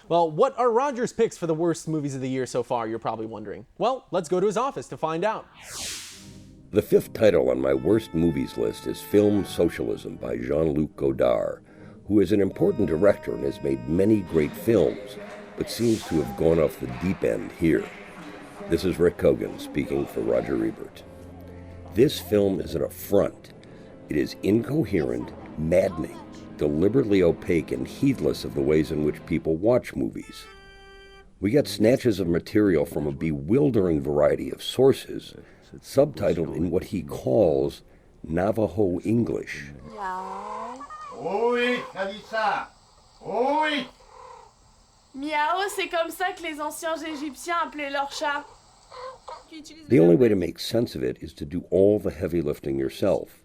Well, what are Roger's picks for the worst movies of the year so far, you're probably wondering? Well, let's go to his office to find out. The fifth title on my worst movies list is Film Socialism by Jean-Luc Godard, who is an important director and has made many great films, but seems to have gone off the deep end here. This is Rick Kogan speaking for Roger Ebert. This film is an affront. It is incoherent, maddening, deliberately opaque, and heedless of the ways in which people watch movies. We get snatches of material from a bewildering variety of sources, subtitled in what he calls Navajo English. Oui, Kalissa. Oui. Miao, c'est comme ça que les anciens Égyptiens appelaient leurs chats. The only way to make sense of it is to do all the heavy lifting yourself.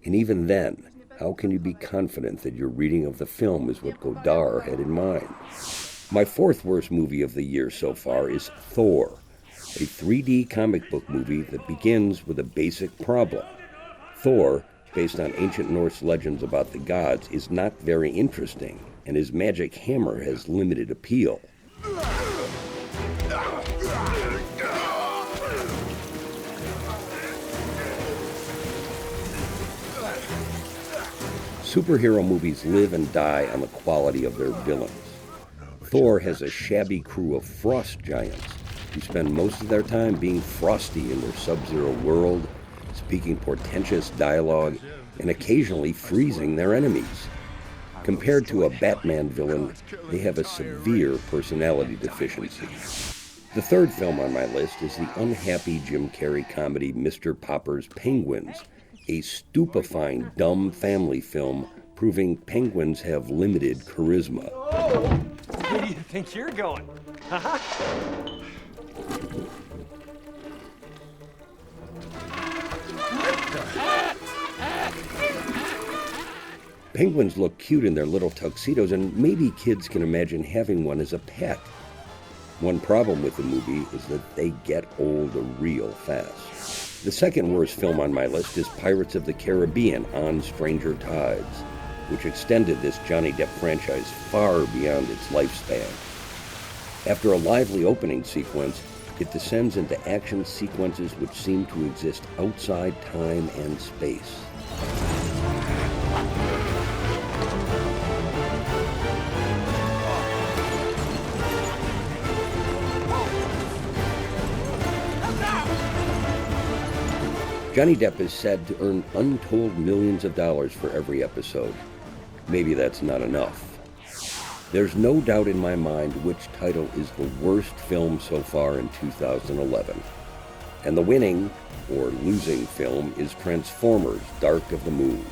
And even then, how can you be confident that your reading of the film is what Godard had in mind? My fourth worst movie of the year so far is Thor, a 3D comic book movie that begins with a basic problem. Thor, based on ancient Norse legends about the gods, is not very interesting, and his magic hammer has limited appeal. Superhero movies live and die on the quality of their villains. Thor has a shabby crew of frost giants who spend most of their time being frosty in their sub-zero world, speaking portentous dialogue, and occasionally freezing their enemies. Compared to a Batman villain, they have a severe personality deficiency. The third film on my list is the unhappy Jim Carrey comedy Mr. Popper's Penguins, a stupefying, dumb family film proving penguins have limited charisma. Oh, where do you think you're going? Penguins look cute in their little tuxedos, and maybe kids can imagine having one as a pet. One problem with the movie is that they get old real fast. The second worst film on my list is Pirates of the Caribbean on Stranger Tides, which extended this Johnny Depp franchise far beyond its lifespan. After a lively opening sequence, it descends into action sequences which seem to exist outside time and space. Johnny Depp is said to earn untold millions of dollars for every episode. Maybe that's not enough. There's no doubt in my mind which title is the worst film so far in 2011. And the winning, or losing, film is Transformers: Dark of the Moon.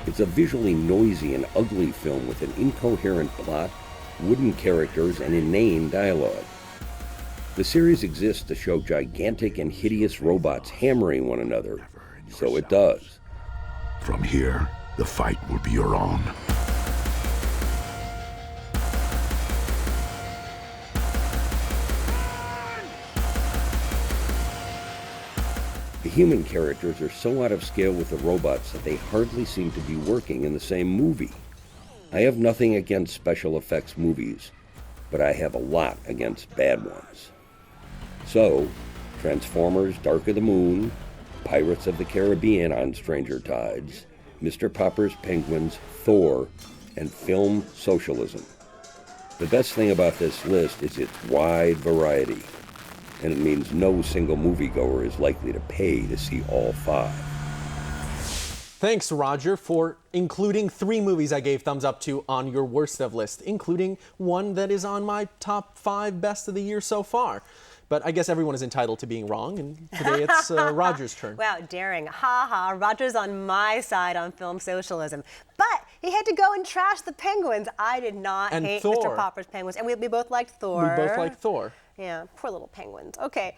It's a visually noisy and ugly film with an incoherent plot, wooden characters, and inane dialogue. The series exists to show gigantic and hideous robots hammering one another, so it does. From here, the fight will be your own. The human characters are so out of scale with the robots that they hardly seem to be working in the same movie. I have nothing against special effects movies, but I have a lot against bad ones. So, Transformers: Dark of the Moon, Pirates of the Caribbean on Stranger Tides, Mr. Popper's Penguins, Thor, and Film Socialism. The best thing about this list is its wide variety, and it means no single moviegoer is likely to pay to see all five. Thanks, Roger, for including 3 movies I gave thumbs up to on your worst of list, including one that is on my top 5 best of the year so far. But I guess everyone is entitled to being wrong, and today it's Roger's turn. Wow, daring. Ha ha, Roger's on my side on film socialism. But he had to go and trash the Penguins. I did not hate Thor. Mr. Popper's Penguins. And we both liked Thor. We both liked Thor. Yeah, poor little penguins. Okay.